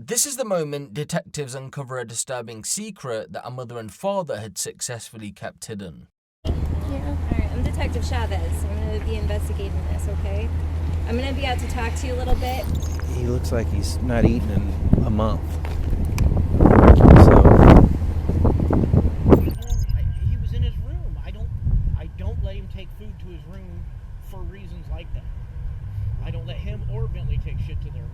This is the moment detectives uncover a disturbing secret that a mother and father had successfully kept hidden. Yeah. Alright, I'm Detective Chavez. I'm going to be investigating this, okay? I'm going to be out to talk to you a little bit. He looks like he's not eaten in a month. He was in his room. I don't let him take food to his room for reasons like that. I don't let him or Bentley take shit to their room.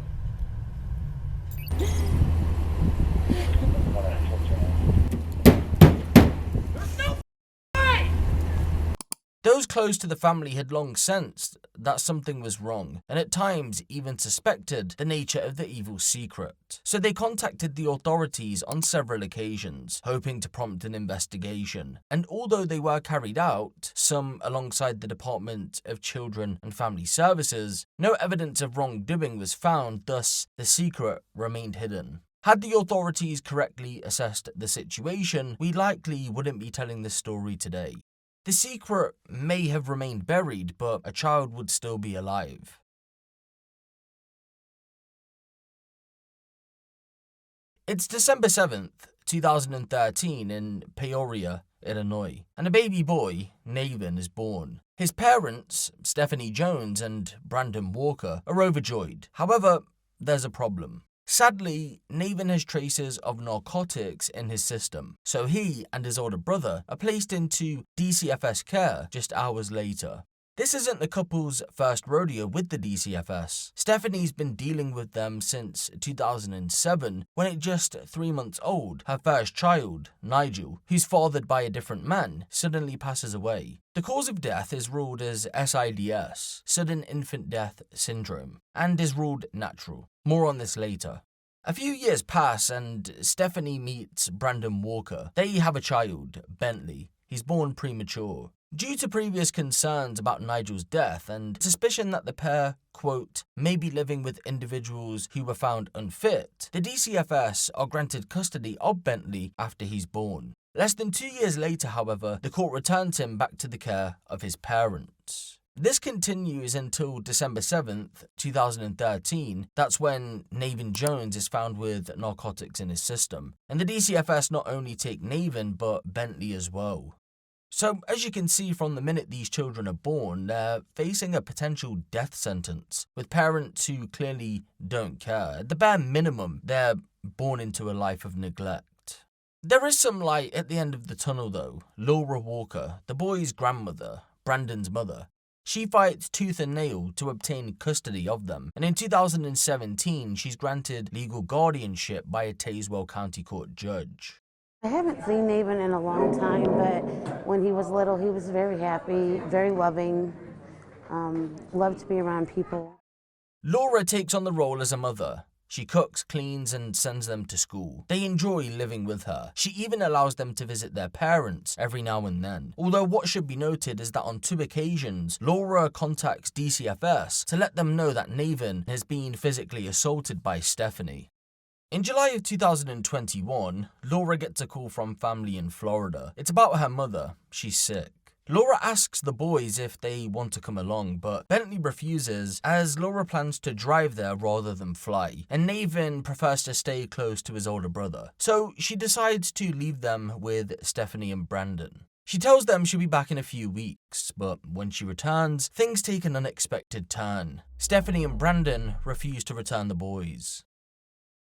Those close to the family had long sensed that something was wrong, and at times even suspected the nature of the evil secret. So they contacted the authorities on several occasions, hoping to prompt an investigation. And although they were carried out, some alongside the Department of Children and Family Services, no evidence of wrongdoing was found, thus the secret remained hidden. Had the authorities correctly assessed the situation, we likely wouldn't be telling this story today. The secret may have remained buried, but a child would still be alive. It's December 7th, 2013 in Peoria, Illinois, and a baby boy, Nathan, is born. His parents, Stephanie Jones and Brandon Walker, are overjoyed. However, there's a problem. Sadly, Nathan has traces of narcotics in his system, so he and his older brother are placed into DCFS care just hours later. This isn't the couple's first rodeo with the DCFS. Stephanie's been dealing with them since 2007, when at just 3 months old, her first child, Nigel, who's fathered by a different man, suddenly passes away. The cause of death is ruled as SIDS, Sudden Infant Death Syndrome, and is ruled natural. More on this later. A few years pass and Stephanie meets Brandon Walker. They have a child, Bentley. He's born premature. Due to previous concerns about Nigel's death and suspicion that the pair, quote, may be living with individuals who were found unfit, the DCFS are granted custody of Bentley after he's born. Less than 2 years later, however, the court returns him back to the care of his parents. This continues until December 7th, 2013. That's when Nathan Jones is found with narcotics in his system. And the DCFS not only take Nathan, but Bentley as well. So, as you can see from the minute these children are born, they're facing a potential death sentence, with parents who clearly don't care. At the bare minimum, they're born into a life of neglect. There is some light at the end of the tunnel though. Laura Walker, the boy's grandmother, Brandon's mother, she fights tooth and nail to obtain custody of them, and in 2017 she's granted legal guardianship by a Tazewell County Court judge. I haven't seen Nathan in a long time, but when he was little, he was very happy, very loving, loved to be around people. Laura takes on the role as a mother. She cooks, cleans, and sends them to school. They enjoy living with her. She even allows them to visit their parents every now and then. Although what should be noted is that on 2 occasions, Laura contacts DCFS to let them know that Nathan has been physically assaulted by Stephanie. In July of 2021, Laura gets a call from family in Florida. It's about her mother. She's sick. Laura asks the boys if they want to come along, but Bentley refuses as Laura plans to drive there rather than fly, and Nathan prefers to stay close to his older brother. So she decides to leave them with Stephanie and Brandon. She tells them she'll be back in a few weeks, but when she returns, things take an unexpected turn. Stephanie and Brandon refuse to return the boys.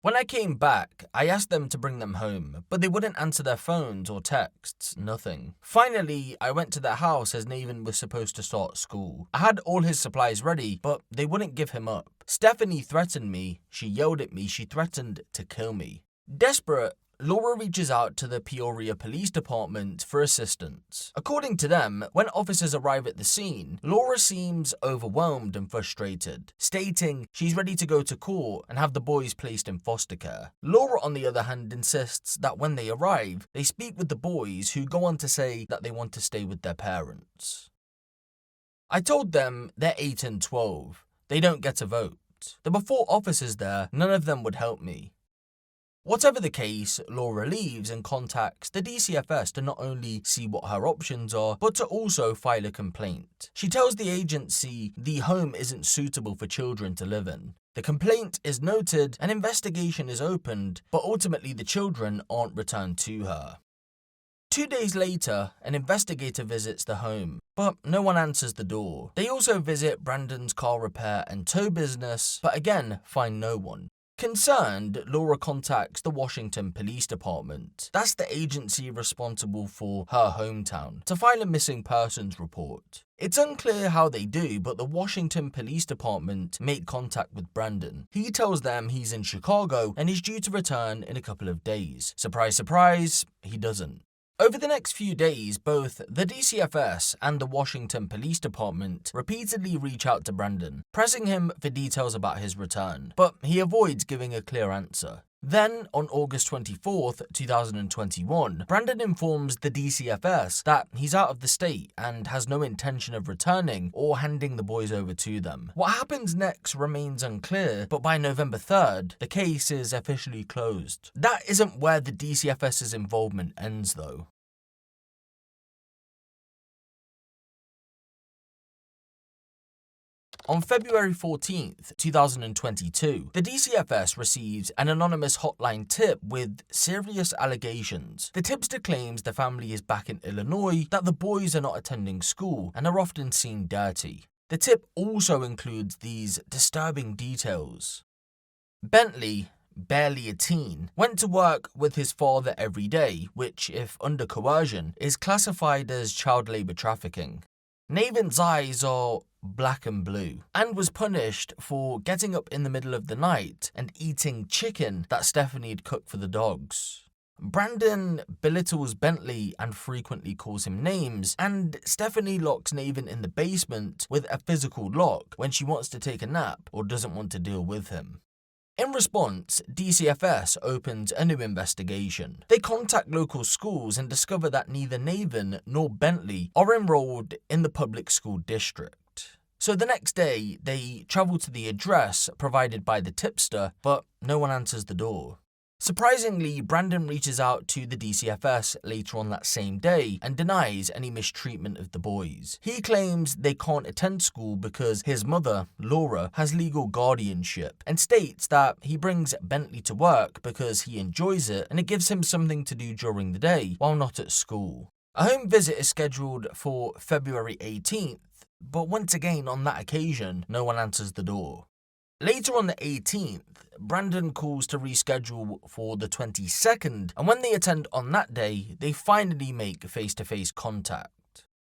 When I came back, I asked them to bring them home, but they wouldn't answer their phones or texts, nothing. Finally, I went to their house as Nathan was supposed to start school. I had all his supplies ready, but they wouldn't give him up. Stephanie threatened me, she yelled at me, she threatened to kill me. Desperate, Laura reaches out to the Peoria Police Department for assistance. According to them, when officers arrive at the scene, Laura seems overwhelmed and frustrated, stating she's ready to go to court and have the boys placed in foster care. Laura, on the other hand, insists that when they arrive, they speak with the boys, who go on to say that they want to stay with their parents. I told them they're 8 and 12. They don't get a vote. There were 4 officers there, none of them would help me. Whatever the case, Laura leaves and contacts the DCFS to not only see what her options are, but to also file a complaint. She tells the agency the home isn't suitable for children to live in. The complaint is noted, an investigation is opened, but ultimately the children aren't returned to her. 2 days later, an investigator visits the home, but no one answers the door. They also visit Brandon's car repair and tow business, but again find no one. Concerned, Laura contacts the Washington Police Department, that's the agency responsible for her hometown, to file a missing persons report. It's unclear how they do, but the Washington Police Department make contact with Brandon. He tells them he's in Chicago and is due to return in a couple of days. Surprise, surprise, he doesn't. Over the next few days, both the DCFS and the Washington Police Department repeatedly reach out to Brandon, pressing him for details about his return, but he avoids giving a clear answer. Then, on August 24th, 2021, Brandon informs the DCFS that he's out of the state and has no intention of returning or handing the boys over to them. What happens next remains unclear, but by November 3rd, the case is officially closed. That isn't where the DCFS's involvement ends, though. On February 14th, 2022, the DCFS receives an anonymous hotline tip with serious allegations. The tipster claims the family is back in Illinois, that the boys are not attending school and are often seen dirty. The tip also includes these disturbing details. Bentley, barely a teen, went to work with his father every day, which, if under coercion, is classified as child labor trafficking. Navin's eyes are black and blue, and was punished for getting up in the middle of the night and eating chicken that Stephanie had cooked for the dogs. Brandon belittles Bentley and frequently calls him names, and Stephanie locks Navin in the basement with a physical lock when she wants to take a nap or doesn't want to deal with him. In response, DCFS opens a new investigation. They contact local schools and discover that neither Navin nor Bentley are enrolled in the public school district. So the next day, they travel to the address provided by the tipster, but no one answers the door. Surprisingly, Brandon reaches out to the DCFS later on that same day and denies any mistreatment of the boys. He claims they can't attend school because his mother, Laura, has legal guardianship, and states that he brings Bentley to work because he enjoys it and it gives him something to do during the day while not at school. A home visit is scheduled for February 18th, but once again on that occasion, no one answers the door. Later on the 18th, Brandon calls to reschedule for the 22nd, and when they attend on that day, they finally make face-to-face contact.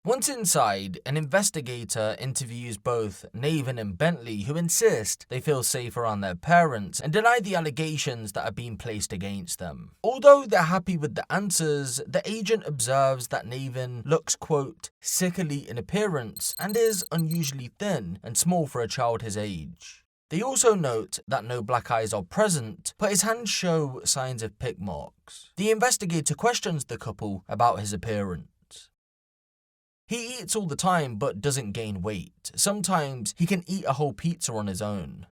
Once inside, an investigator interviews both Navin and Bentley, who insist they feel safe around their parents and deny the allegations that are being placed against them. Although they're happy with the answers, the agent observes that Navin looks, quote, sickly in appearance and is unusually thin and small for a child his age. They also note that no black eyes are present, but his hands show signs of pick marks. The investigator questions the couple about his appearance. He eats all the time but doesn't gain weight. Sometimes he can eat a whole pizza on his own.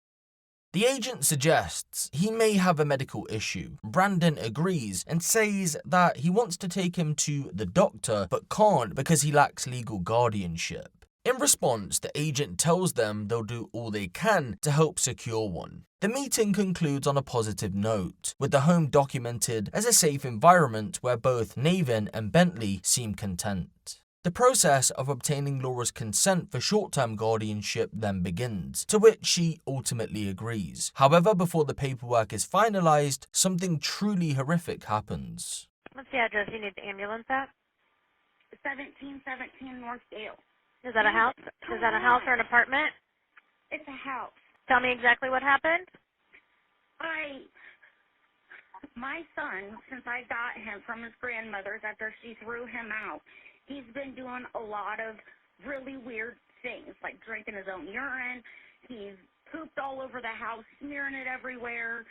The agent suggests he may have a medical issue. Brandon agrees and says that he wants to take him to the doctor but can't because he lacks legal guardianship. In response, the agent tells them they'll do all they can to help secure one. The meeting concludes on a positive note, with the home documented as a safe environment where both Navin and Bentley seem content. The process of obtaining Laura's consent for short-term guardianship then begins, to which she ultimately agrees. However, before the paperwork is finalized, something truly horrific happens. What's the address you need the ambulance at? 1717 North Dale. Is that a house? Is that a house or an apartment? It's a house. Tell me exactly what happened. My son, since I got him from his grandmother's after she threw him out, he's been doing a lot of really weird things, like drinking his own urine. He's pooped all over the house, smearing it everywhere.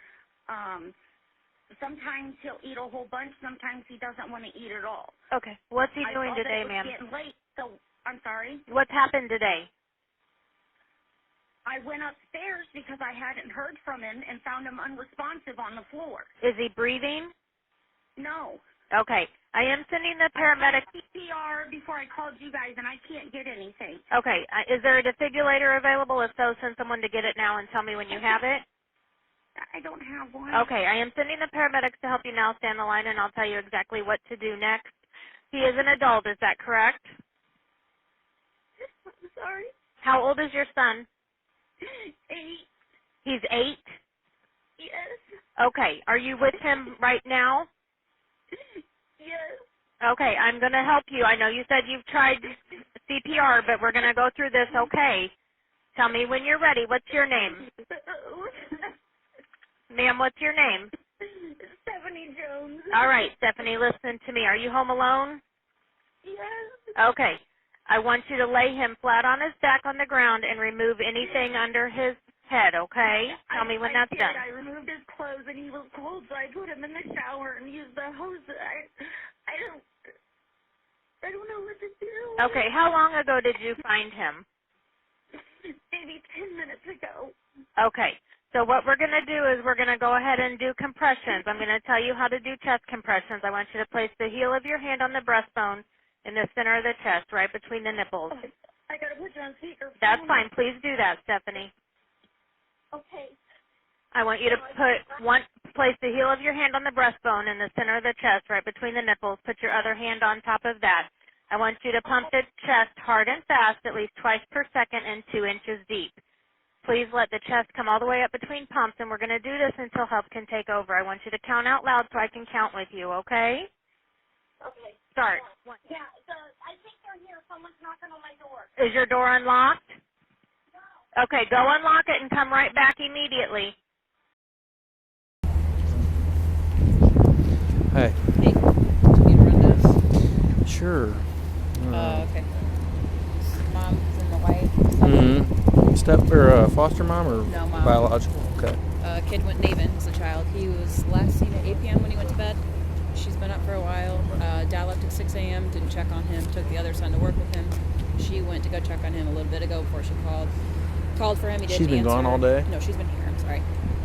Sometimes he'll eat a whole bunch. Sometimes he doesn't want to eat at all. Okay. What's he doing today, ma'am? It's getting late, so I'm sorry? What's happened today? I went upstairs because I hadn't heard from him and found him unresponsive on the floor. Is he breathing? No. Okay. I am sending the paramedic. CPR before I called you guys, and I can't get anything. Okay. Is there a defibrillator available? If so, send someone to get it now and tell me when you have it. I don't have one. Okay. I am sending the paramedics to help you now. Stay on the line, and I'll tell you exactly what to do next. He is an adult. Is that correct? I'm sorry. How old is your son? 8. He's 8? Yes. Okay. Are you with him right now? Yes. Okay, I'm going to help you. I know you said you've tried CPR, but we're going to go through this, okay? Tell me when you're ready. What's your name? Ma'am, what's your name? Stephanie Jones. All right, Stephanie, listen to me. Are you home alone? Yes. Okay. I want you to lay him flat on his back on the ground and remove anything under his head, okay? Tell me when that's done. I removed his clothes, and he was cold, so I put him in the shower and used the hose. I don't know what to do. Okay, how long ago did you find him? Maybe 10 minutes ago. Okay, so what we're going to do is we're going to go ahead and do compressions. I'm going to tell you how to do chest compressions. I want you to place the heel of your hand on the breastbone in the center of the chest, right between the nipples. I got to put you on speaker. That's fine. Please do that, Stephanie. Okay. I want you to place the heel of your hand on the breastbone in the center of the chest, right between the nipples. Put your other hand on top of that. I want you to pump the chest hard and fast, at least twice per second and 2 inches deep. Please let the chest come all the way up between pumps, and we're going to do this until help can take over. I want you to count out loud so I can count with you, okay? Okay. Start. Yeah, I think they're here. Someone's knocking on my door. Is your door unlocked? Okay, go unlock it and come right back immediately. Hey. Hey, do you need to run this? Sure. Okay. Mom's in the way. Step or foster mom or No, mom. biological? Okay. Kid went Navin as a child. He was last seen at 8 p.m. when he went to bed. She's been up for a while. Dad left at 6 a.m. Didn't check on him. Took the other son to work with him. She went to go check on him a little bit ago before she called. Called for him. He didn't She's been answer. gone all day? No, she's been here. I'm sorry.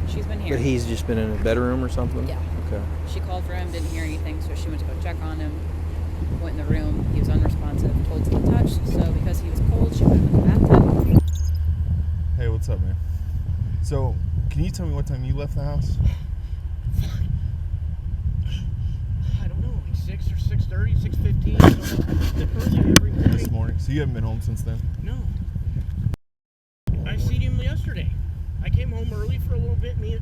She's been here. But he's just been in a bedroom or something? Yeah. Okay. She called for him, didn't hear anything, so she went to go check on him. Went in the room. He was unresponsive. Told to get touched. So because he was cold, she put him in the bathtub. Hey, what's up, man? So, can you tell me what time you left the house? I don't know, like 6 or 6:30, 6:15. Early every morning. This morning. So you haven't been home since then? No. I seen him yesterday. I came home early for a little bit. And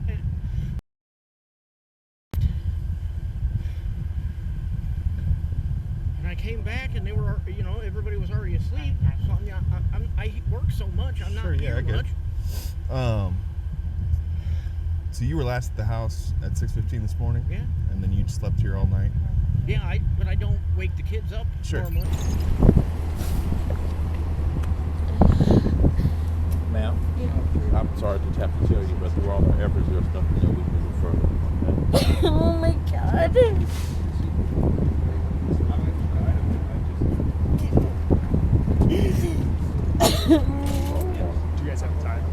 I came back, and they were, everybody was already asleep. So I work so much, I'm not here much. So you were last at the house at 6:15 this morning? Yeah. And then you just slept here all night? Yeah, but I don't wake the kids up normally. Ma'am, I'm sorry to have to tell you, but through all our efforts, there's nothing that we can do further. Okay? Oh my God. Do you guys have time?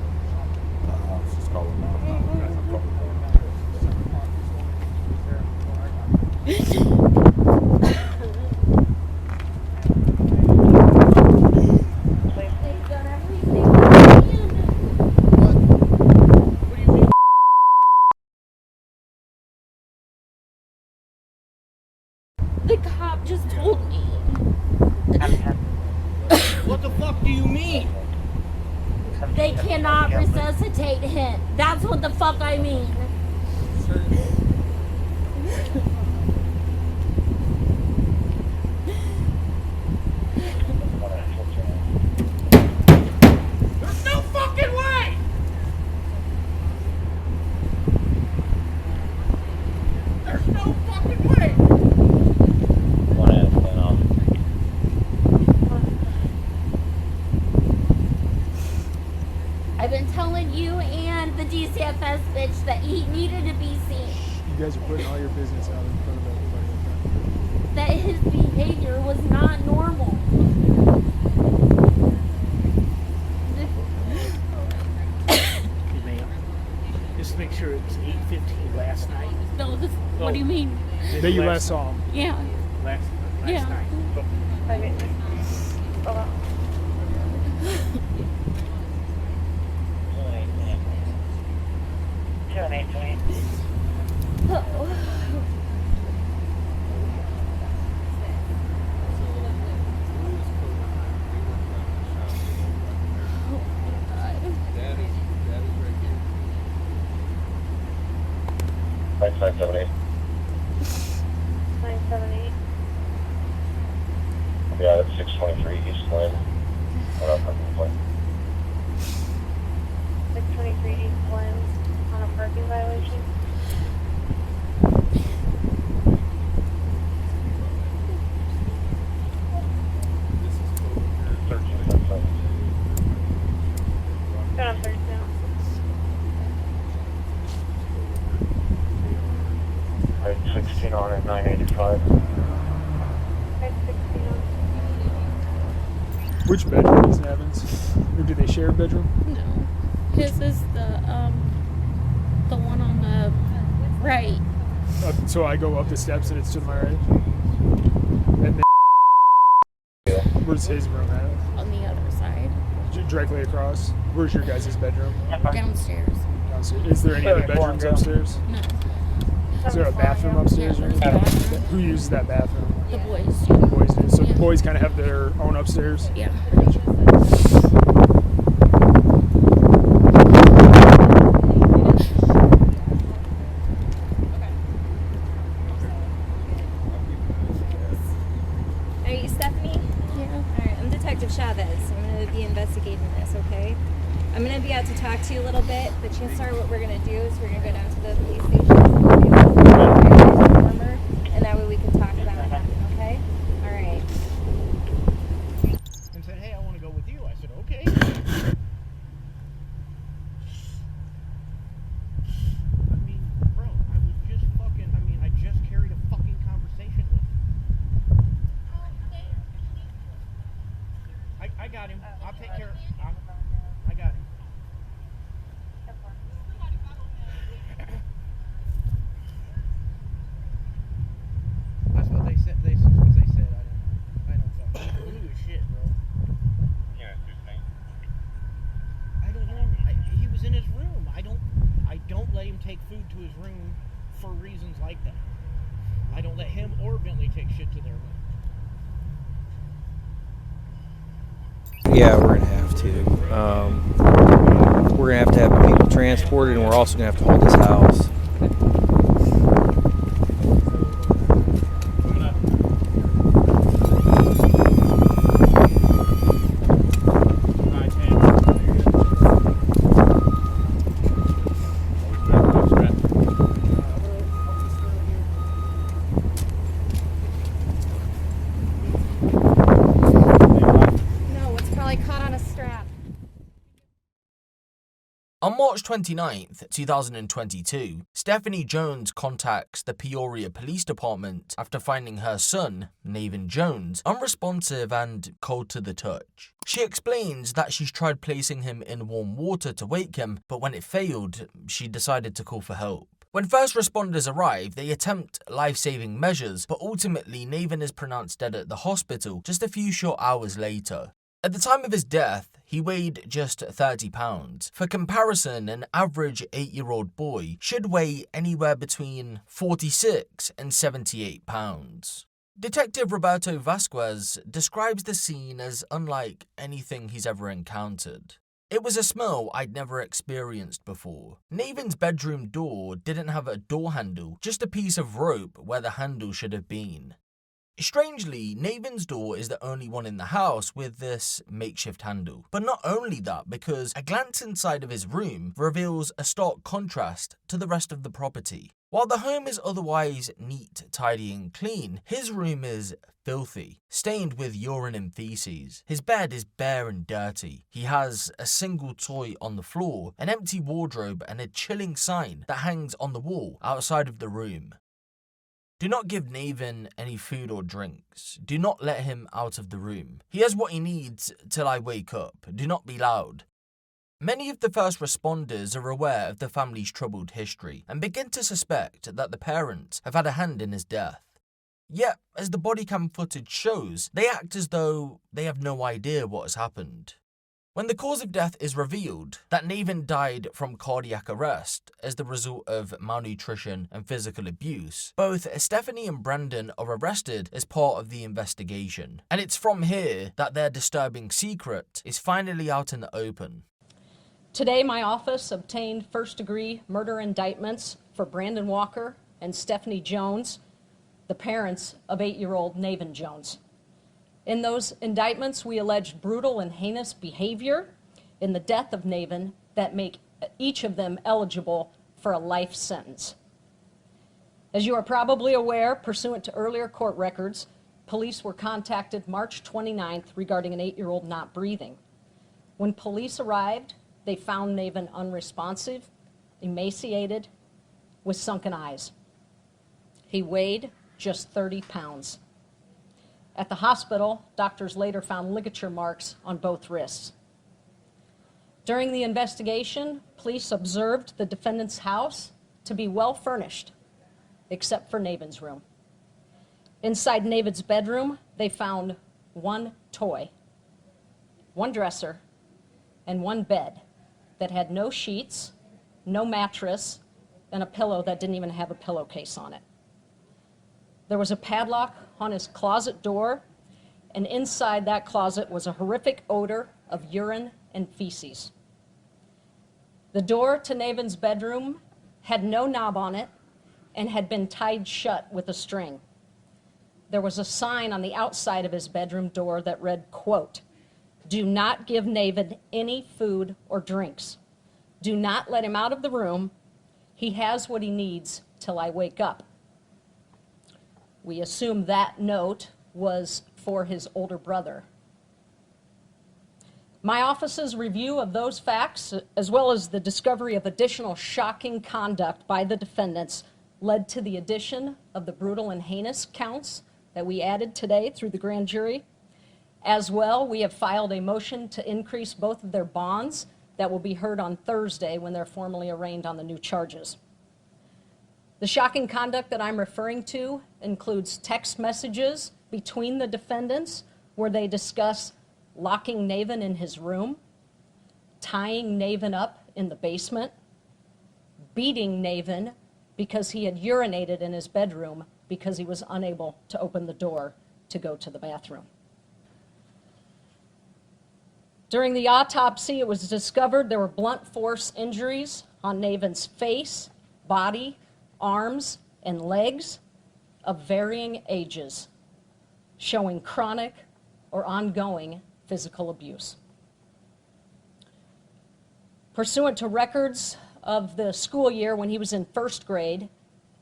Just call him now. The cop just told me. What the fuck do you mean? They cannot resuscitate him. That's what the fuck I mean. There's no fucking way! There's no fucking way! I've been telling you and the DCFS bitch that he needed to be seen. You guys are putting all your business out in front of everybody. That his behavior was not normal. Hey, ma'am. Just make sure it was 8:15 last night. No, what do you mean? That you last saw him. Yeah. Last Yeah. night. Nine seven eight. 978. Yeah, that's 623 East Glen. On a parking plan. 623 East Glen on a parking violation. Got on third now. Right, 16 on at 985. Right, 16 on. Which bedroom is Evans? Or do they share a bedroom? No. His is the one on the right. So I go up the steps and it's to my right. And then where's his room at? On the other side. Directly across. Where's your guys' bedroom? Downstairs. Downstairs. Is there any other bedrooms upstairs? No. Is there a bathroom upstairs? Yeah, Or there's a anything? bathroom. Who uses that bathroom? The boys The do. boys do. So Yeah. the boys kind of have their own upstairs? Yeah. I got you. Are you Stephanie? Yeah. Alright, I'm Detective Chavez. I'm going to be investigating this, okay? I'm going to be out to talk to you a little bit, but chances are what we're going to do is we're going to go down to the police station and that way we can talk about what happened, okay? Alright. And said, hey, I want to go with you. I said, okay. I mean, bro, I was just fucking, I just carried a fucking conversation with him. I got him. I'll take care of I got him. That's what they said. That's what they said. I don't fucking. He's blue as shit, bro. Yeah, it's his name. I don't know. He was in his room. I don't let him take food to his room for reasons like that. I don't let him or Bentley take shit to their room. Yeah, we're gonna have to. We're gonna have people transported, and we're also gonna have to hold this house. No, it's probably caught on a strap. On March 29th, 2022, Stephanie Jones contacts the Peoria Police Department after finding her son, Nathan Jones, unresponsive and cold to the touch. She explains that she's tried placing him in warm water to wake him, but when it failed, she decided to call for help. When first responders arrive, they attempt life-saving measures, but ultimately Nathan is pronounced dead at the hospital just a few short hours later. At the time of his death, he weighed just 30 pounds. For comparison, an average 8-year-old boy should weigh anywhere between 46 and 78 pounds. Detective Roberto Vasquez describes the scene as unlike anything he's ever encountered. It was a smell I'd never experienced before. Nathan's bedroom door didn't have a door handle, just a piece of rope where the handle should have been. Strangely, Nathan's door is the only one in the house with this makeshift handle. But not only that, because a glance inside of his room reveals a stark contrast to the rest of the property. While the home is otherwise neat, tidy and clean, his room is filthy, stained with urine and feces. His bed is bare and dirty. He has a single toy on the floor, an empty wardrobe and a chilling sign that hangs on the wall outside of the room. Do not give Nathan any food or drinks. Do not let him out of the room. He has what he needs till I wake up. Do not be loud. Many of the first responders are aware of the family's troubled history and begin to suspect that the parents have had a hand in his death. Yet, as the body cam footage shows, they act as though they have no idea what has happened. When the cause of death is revealed, that Nathan died from cardiac arrest as the result of malnutrition and physical abuse, both Stephanie and Brandon are arrested as part of the investigation. And it's from here that their disturbing secret is finally out in the open. Today, my office obtained first-degree murder indictments for Brandon Walker and Stephanie Jones, the parents of 8-year-old Nathan Jones. In those indictments, we alleged brutal and heinous behavior in the death of Nathan that make each of them eligible for a life sentence. As you are probably aware, pursuant to earlier court records, police were contacted March 29th regarding an 8-year-old not breathing. When police arrived, they found Nathan unresponsive, emaciated, with sunken eyes. He weighed just 30 pounds. At the hospital, doctors later found ligature marks on both wrists. During the investigation, police observed the defendant's house to be well furnished, except for Nathan's room. Inside Nathan's bedroom, they found one toy, one dresser, and one bed that had no sheets, no mattress, and a pillow that didn't even have a pillowcase on it. There was a padlock on his closet door, and inside that closet was a horrific odor of urine and feces. The door to Nathan's bedroom had no knob on it and had been tied shut with a string. There was a sign on the outside of his bedroom door that read, quote, "Do not give Nathan any food or drinks. Do not let him out of the room. He has what he needs till I wake up." We assume that note was for his older brother. My office's review of those facts, as well as the discovery of additional shocking conduct by the defendants, led to the addition of the brutal and heinous counts that we added today through the grand jury. As well, we have filed a motion to increase both of their bonds that will be heard on Thursday when they're formally arraigned on the new charges. The shocking conduct that I'm referring to includes text messages between the defendants where they discuss locking Nathan in his room, tying Nathan up in the basement, beating Nathan because he had urinated in his bedroom because he was unable to open the door to go to the bathroom. During the autopsy, it was discovered there were blunt force injuries on Nathan's face, body, arms, and legs of varying ages, showing chronic or ongoing physical abuse. Pursuant to records of the school year when he was in first grade,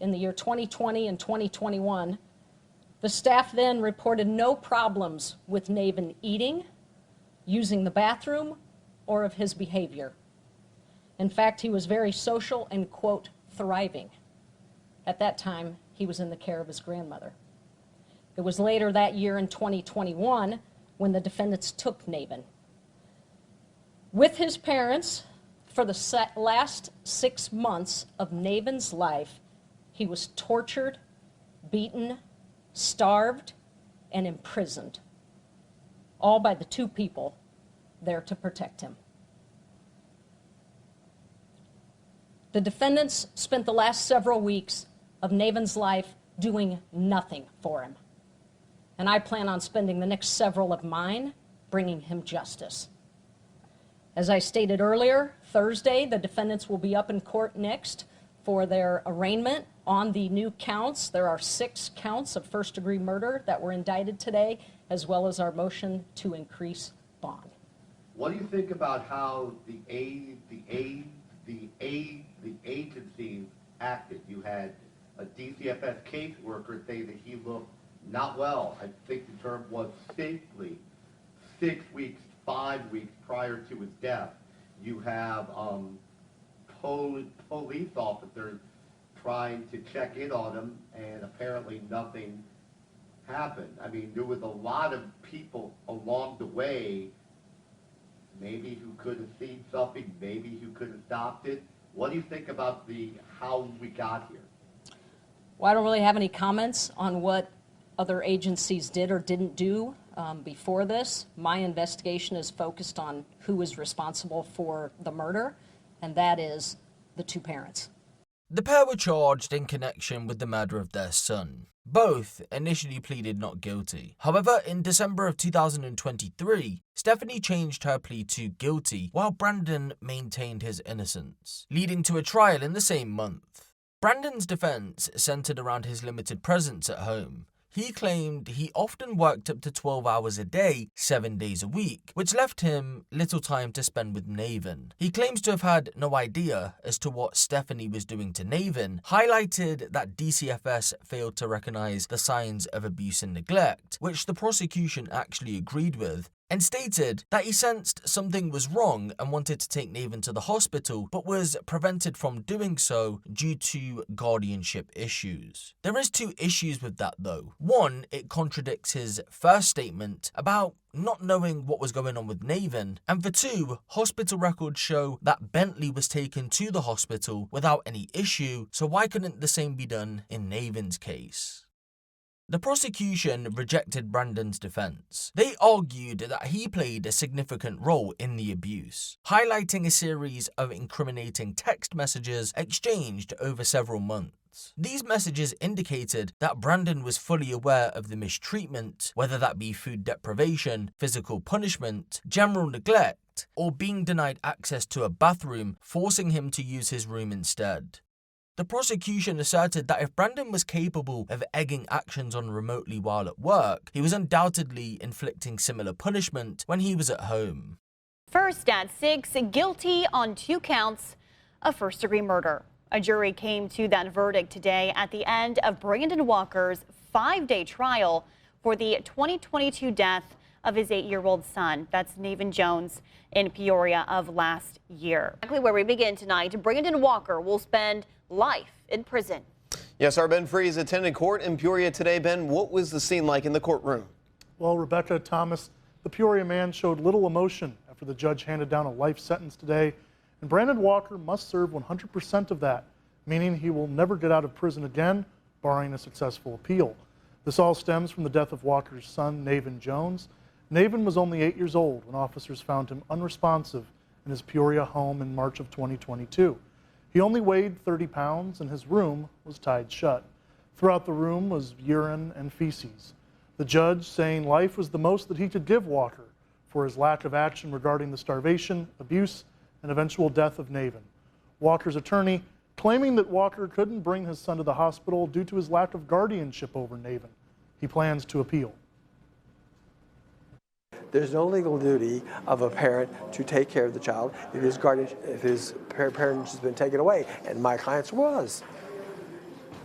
in the year 2020 and 2021, the staff then reported no problems with Nathan eating, using the bathroom, or of his behavior. In fact, he was very social and, quote, thriving. At that time, he was in the care of his grandmother. It was later that year in 2021 when the defendants took Nathan. With his parents, for the last 6 months of Nathan's life, he was tortured, beaten, starved, and imprisoned, all by the two people there to protect him. The defendants spent the last several weeks of Nathan's life doing nothing for him. And I plan on spending the next several of mine bringing him justice. As I stated earlier, Thursday, the defendants will be up in court next for their arraignment on the new counts. There are 6 counts of first-degree murder that were indicted today, as well as our motion to increase bond. What do you think about how the agencies acted? You had a DCFS caseworker say that he looked not well. I think the term was sickly. 6 weeks, 5 weeks prior to his death. You have police officers trying to check in on him, and apparently nothing happened. I mean, there was a lot of people along the way maybe who could have seen something, maybe who could have stopped it. What do you think about how we got here? Well, I don't really have any comments on what other agencies did or didn't do before this. My investigation is focused on who was responsible for the murder, and that is the two parents. The pair were charged in connection with the murder of their son. Both initially pleaded not guilty. However, in December of 2023, Stephanie changed her plea to guilty while Brandon maintained his innocence, leading to a trial in the same month. Brandon's defense centered around his limited presence at home. He claimed he often worked up to 12 hours a day, 7 days a week, which left him little time to spend with Navin. He claims to have had no idea as to what Stephanie was doing to Navin, highlighted that DCFS failed to recognize the signs of abuse and neglect, which the prosecution actually agreed with, and stated that he sensed something was wrong and wanted to take Navin to the hospital, but was prevented from doing so due to guardianship issues. There is two issues with that though. One, it contradicts his first statement about not knowing what was going on with Navin, and for two, hospital records show that Bentley was taken to the hospital without any issue, so why couldn't the same be done in Navin's case? The prosecution rejected Brandon's defense. They argued that he played a significant role in the abuse, highlighting a series of incriminating text messages exchanged over several months. These messages indicated that Brandon was fully aware of the mistreatment, whether that be food deprivation, physical punishment, general neglect, or being denied access to a bathroom, forcing him to use his room instead. The prosecution asserted that if Brandon was capable of egging actions on remotely while at work, he was undoubtedly inflicting similar punishment when he was at home. First at 6, guilty on 2 counts of first-degree murder. A jury came to that verdict today at the end of Brandon Walker's 5-day trial for the 2022 death of his 8-year-old son. That's Navin Jones in Peoria of last year. Exactly where we begin tonight, Brandon Walker will spend life in prison. Yes, our Ben Freeze attended court in Peoria today. Ben, what was the scene like in the courtroom? Well, Rebecca, Thomas, the Peoria man showed little emotion after the judge handed down a life sentence today, and Brandon Walker must serve 100% of that, meaning he will never get out of prison again, barring a successful appeal. This all stems from the death of Walker's son, Navin Jones. Navin was only 8 years old when officers found him unresponsive in his Peoria home in March of 2022. He only weighed 30 pounds and his room was tied shut. Throughout the room was urine and feces. The judge saying life was the most that he could give Walker for his lack of action regarding the starvation, abuse, and eventual death of Navin. Walker's attorney claiming that Walker couldn't bring his son to the hospital due to his lack of guardianship over Navin. He plans to appeal. There's no legal duty of a parent to take care of the child if his parent has been taken away, and my client's was.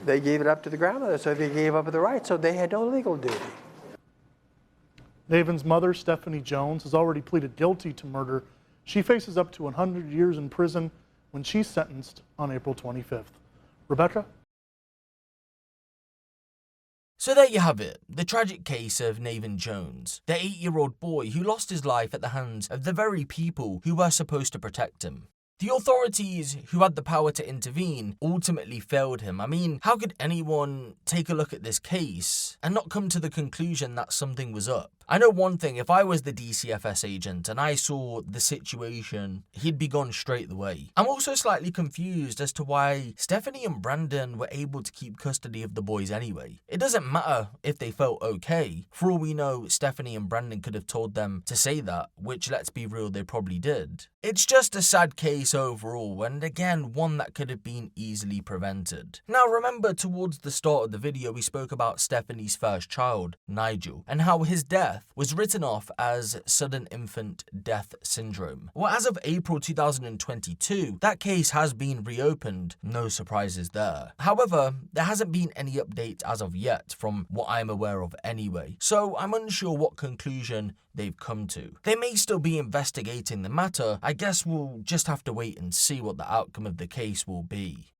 They gave it up to the grandmother, so they gave up the right, so they had no legal duty. Navin's mother, Stephanie Jones, has already pleaded guilty to murder. She faces up to 100 years in prison when she's sentenced on April 25th. Rebecca? So there you have it, the tragic case of Navin Jones, the 8-year-old boy who lost his life at the hands of the very people who were supposed to protect him. The authorities who had the power to intervene ultimately failed him. I mean, how could anyone take a look at this case and not come to the conclusion that something was up? I know one thing, if I was the DCFS agent and I saw the situation, he'd be gone straight away. I'm also slightly confused as to why Stephanie and Brandon were able to keep custody of the boys anyway. It doesn't matter if they felt okay. For all we know, Stephanie and Brandon could have told them to say that, which, let's be real, they probably did. It's just a sad case overall, and again, one that could have been easily prevented. Now remember, towards the start of the video, we spoke about Stephanie's first child, Nigel, and how his death was written off as sudden infant death syndrome. Well, as of April 2022, that case has been reopened, no surprises there. However, there hasn't been any updates as of yet, from what I'm aware of anyway, so I'm unsure what conclusion they've come to. They may still be investigating the matter. I guess we'll just have to wait and see what the outcome of the case will be.